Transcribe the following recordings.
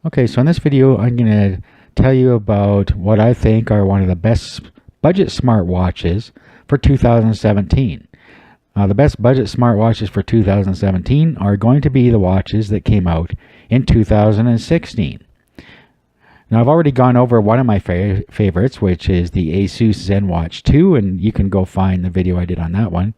Okay, so in this video, I'm going to tell you about what I think are one of the best budget smartwatches for 2017. The best budget smartwatches for 2017 are going to be the watches that came out in 2016. Now, I've already gone over one of my favorites, which is the Asus ZenWatch 2, and you can go find the video I did on that one.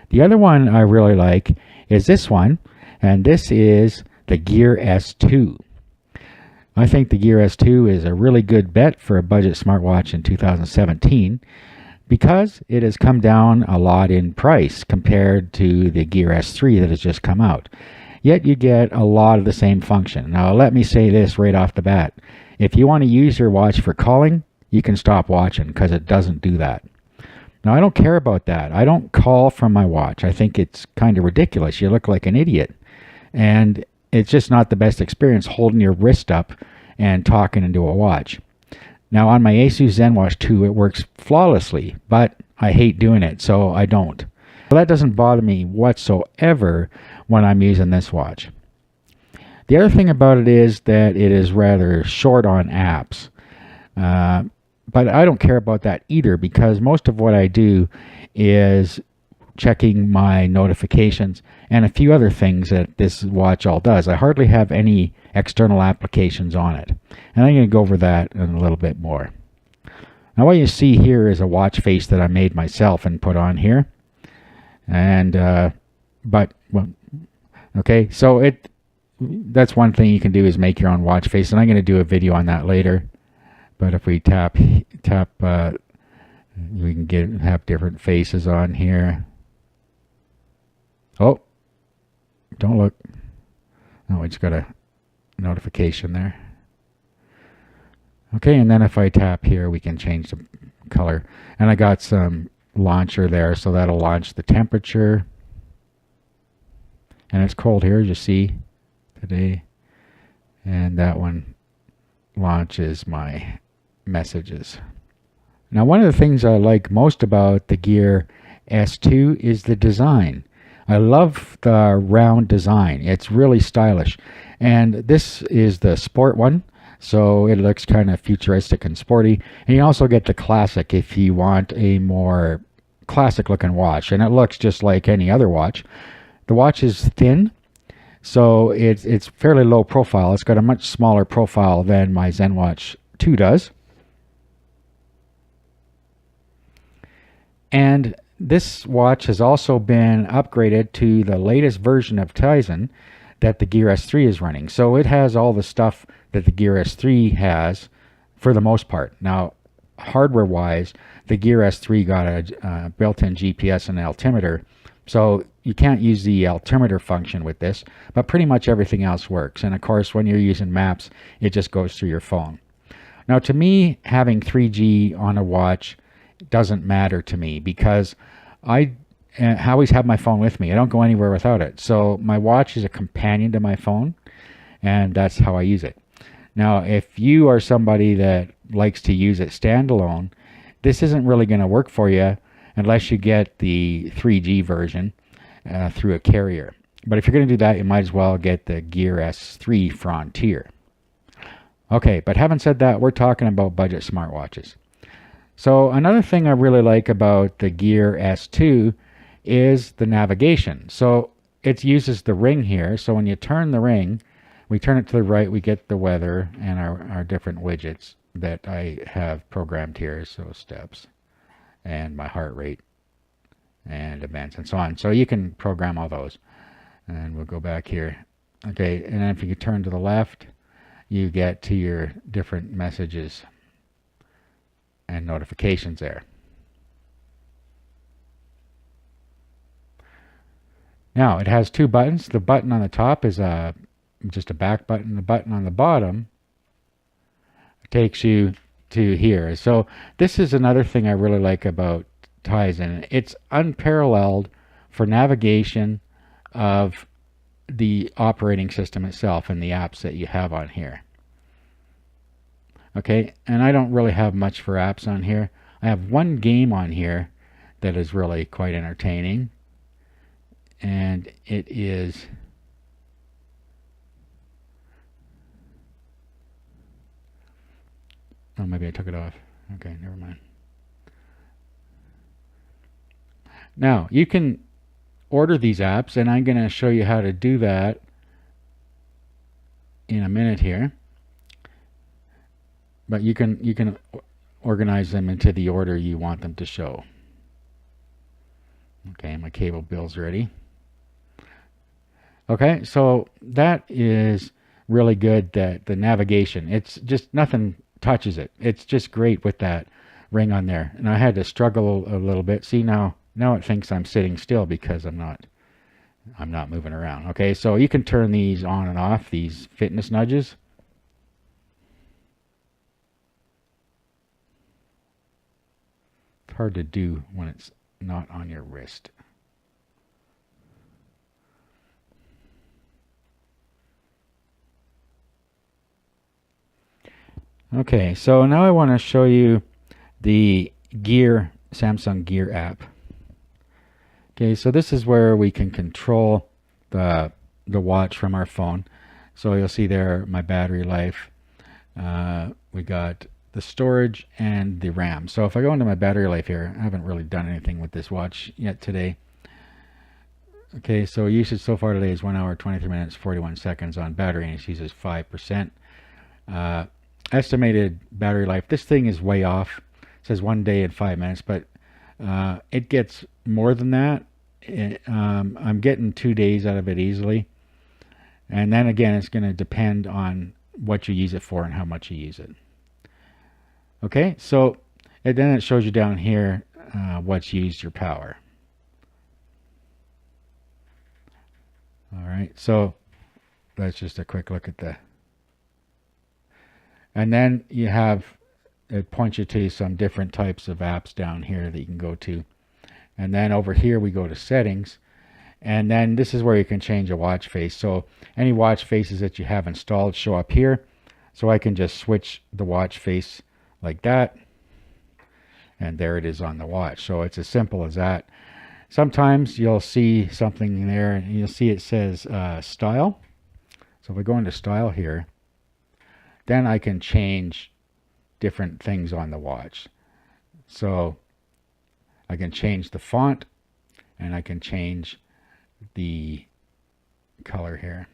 The other one I really like is this one, and this is the Gear S2. I think the Gear S2 is a really good bet for a budget smartwatch in 2017 because it has come down a lot in price compared to the Gear S3 that has just come out. Yet you get a lot of the same function. Now let me say this right off the bat. If you want to use your watch for calling, you can stop watching because it doesn't do that. Now I don't care about that. I don't call from my watch. I think it's kind of ridiculous. You look like an idiot. And it's just not the best experience holding your wrist up and talking into a watch. Now on my Asus ZenWatch 2 it works flawlessly, but I hate doing it, so I don't. But that doesn't bother me whatsoever when I'm using this watch. The other thing about it is that it is rather short on apps. But I don't care about that either because most of what I do is checking my notifications and a few other things that this watch all does. I hardly have any external applications on it. And I'm going to go over that in a little bit more. Now what you see here is a watch face that I made myself and put on here. And, okay, so that's one thing you can do is make your own watch face. And I'm going to do a video on that later. But if we tap, we can have different faces on here. Oh, don't look. Oh, we just got a notification there. Okay, and then if I tap here, we can change the color. And I got some launcher there, so that'll launch the temperature. And it's cold here, as you see today. And that one launches my messages. Now, one of the things I like most about the Gear S2 is the design. I love the round design. It's really stylish. And this is the sport one, so it looks kind of futuristic and sporty. And you also get the classic if you want a more classic looking watch. And it looks just like any other watch. The watch is thin, so it's fairly low profile. It's got a much smaller profile than my ZenWatch 2 does. And this watch has also been upgraded to the latest version of Tizen that the Gear S3 is running. So it has all the stuff that the Gear S3 has for the most part. Now, hardware-wise, the Gear S3 got a built-in GPS and altimeter. So you can't use the altimeter function with this, but pretty much everything else works. And of course, when you're using maps, it just goes through your phone. Now, to me, having 3G on a watch doesn't matter to me because I always have my phone with me. I don't go anywhere without it. So my watch is a companion to my phone, and that's how I use it. Now, if you are somebody that likes to use it standalone, this isn't really going to work for you unless you get the 3G version through a carrier. But if you're going to do that, you might as well get the Gear S3 Frontier. Okay, but having said that, we're talking about budget smartwatches. So another thing I really like about the Gear S2 is the navigation. So it uses the ring here. So when you turn the ring, we turn it to the right, we get the weather and our different widgets that I have programmed here. So steps and my heart rate and events and so on. So you can program all those. And we'll go back here. Okay, and then if you turn to the left, you get to your different messages and notifications there. Now it has two buttons. The button on the top is just a back button. The button on the bottom takes you to here. So this is another thing I really like about Tizen. It's unparalleled for navigation of the operating system itself and the apps that you have on here. Okay, and I don't really have much for apps on here. I have one game on here that is really quite entertaining, and it is Oh, maybe I took it off. Okay, never mind. Now, you can order these apps, and I'm going to show you how to do that in a minute here. But you can organize them into the order you want them to show. Okay, my cable bill's ready. Okay, so that is really good, that the navigation, it's just nothing touches it. It's just great with that ring on there. And I had to struggle a little bit. See, now it thinks I'm sitting still because I'm not moving around. Okay, so you can turn these on and off, these fitness nudges. It's hard to do when it's not on your wrist. Okay, so now I want to show you the Samsung Gear app. Okay, so this is where we can control the watch from our phone. So you'll see there my battery life. We got the storage and the RAM. So if I go into my battery life here, I haven't really done anything with this watch yet today. Okay, so usage so far today is 1 hour, 23 minutes, 41 seconds on battery, and it uses 5%. Estimated battery life, this thing is way off. It says 1 day and 5 minutes, but it gets more than that. I'm getting 2 days out of it easily. And then again, it's going to depend on what you use it for and how much you use it. Okay, so then it shows you down here what's used your power. All right, so that's just a quick look at the. And then you have, it points you to some different types of apps down here that you can go to. And then over here we go to settings. And then this is where you can change a watch face. So any watch faces that you have installed show up here. So I can just switch the watch face like that. And there it is on the watch. So it's as simple as that. Sometimes you'll see something there and you'll see it says style. So if I go into style here, then I can change different things on the watch. So I can change the font and I can change the color here.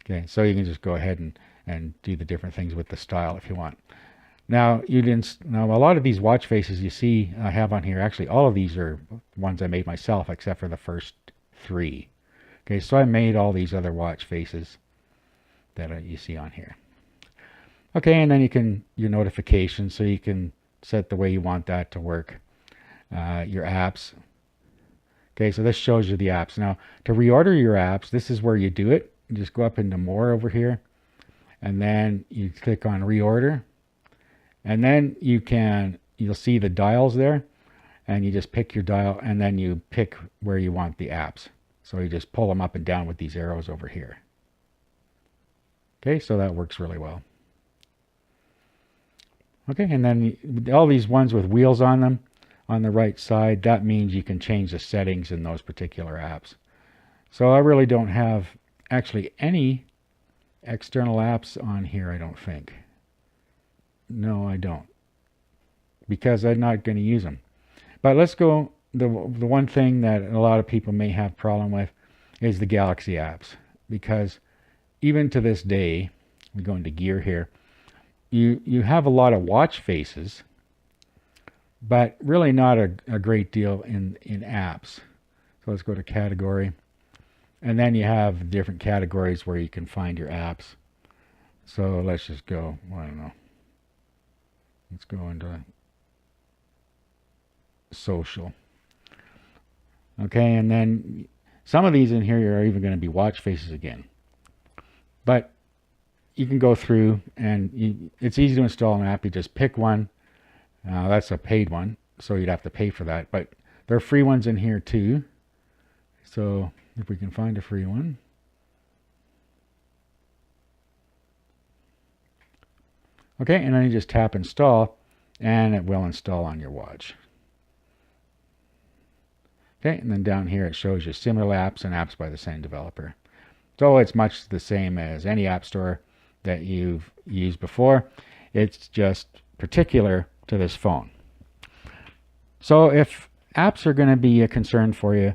Okay, so you can just go ahead and do the different things with the style if you want. Now a lot of these watch faces you see I have on here, actually all of these are ones I made myself except for the first 3. Okay, so I made all these other watch faces that you see on here. Okay, and then your notifications, so you can set the way you want that to work. Your apps. Okay, so this shows you the apps. Now, to reorder your apps, this is where you do it. You just go up into more over here, and then you click on reorder, and then you'll see the dials there, and you just pick your dial, and then you pick where you want the apps. So you just pull them up and down with these arrows over here. Okay, so that works really well. Okay, and then all these ones with wheels on them on the right side, that means you can change the settings in those particular apps. So I really don't have actually any external apps on here, I don't think. No, I don't, because I'm not going to use them. But let's go, the one thing that a lot of people may have problem with is the Galaxy apps, because even to this day, we go into gear here, you have a lot of watch faces, but really not a great deal in apps. So let's go to category, and then you have different categories where you can find your apps. So let's just go, I don't know, let's go into social. Okay, and then some of these in here are even going to be watch faces again. But you can go through and it's easy to install an app. You just pick one. That's a paid one, so you'd have to pay for that. But there are free ones in here too. So if we can find a free one. Okay, and then you just tap install and it will install on your watch. Okay, and then down here it shows you similar apps and apps by the same developer. So it's much the same as any app store that you've used before. It's just particular to this phone. So if apps are going to be a concern for you,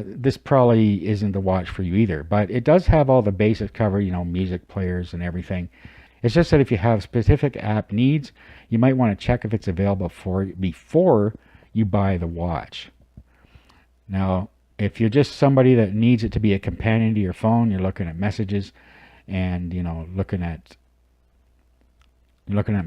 this probably isn't the watch for you either. But it does have all the basics covered, music players and everything. It's just that if you have specific app needs, you might want to check if it's available before you buy the watch. Now, if you're just somebody that needs it to be a companion to your phone, you're looking at messages and looking at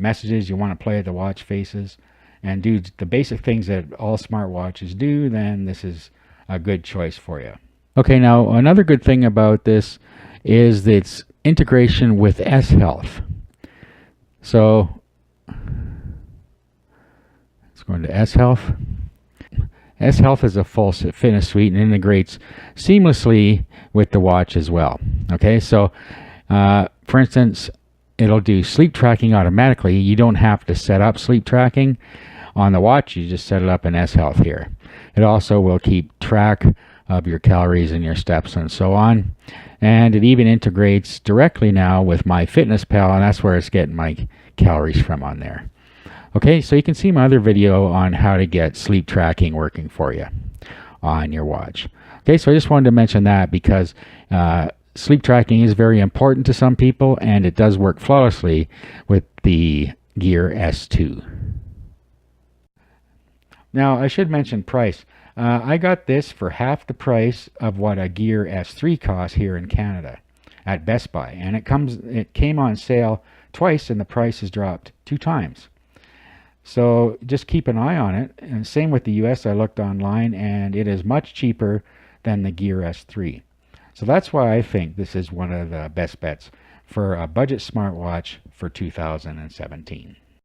messages, you want to play at the watch faces and do the basic things that all smartwatches do, then this is a good choice for you. Okay, now another good thing about this is its integration with S Health. So let's go into S Health. S Health is a full fitness suite and integrates seamlessly with the watch as well. Okay, so for instance, it'll do sleep tracking automatically. You don't have to set up sleep tracking on the watch. You just set it up in S Health here. It also will keep track of your calories and your steps and so on. And it even integrates directly now with MyFitnessPal, and that's where it's getting my calories from on there. Okay, so you can see my other video on how to get sleep tracking working for you on your watch. Okay, so I just wanted to mention that because sleep tracking is very important to some people, and it does work flawlessly with the Gear S2. Now, I should mention price. I got this for half the price of what a Gear S3 costs here in Canada at Best Buy, and it came on sale twice, and the price has dropped 2 times. So just keep an eye on it. And same with the US. I looked online, and it is much cheaper than the Gear S3. So that's why I think this is one of the best bets for a budget smartwatch for 2017.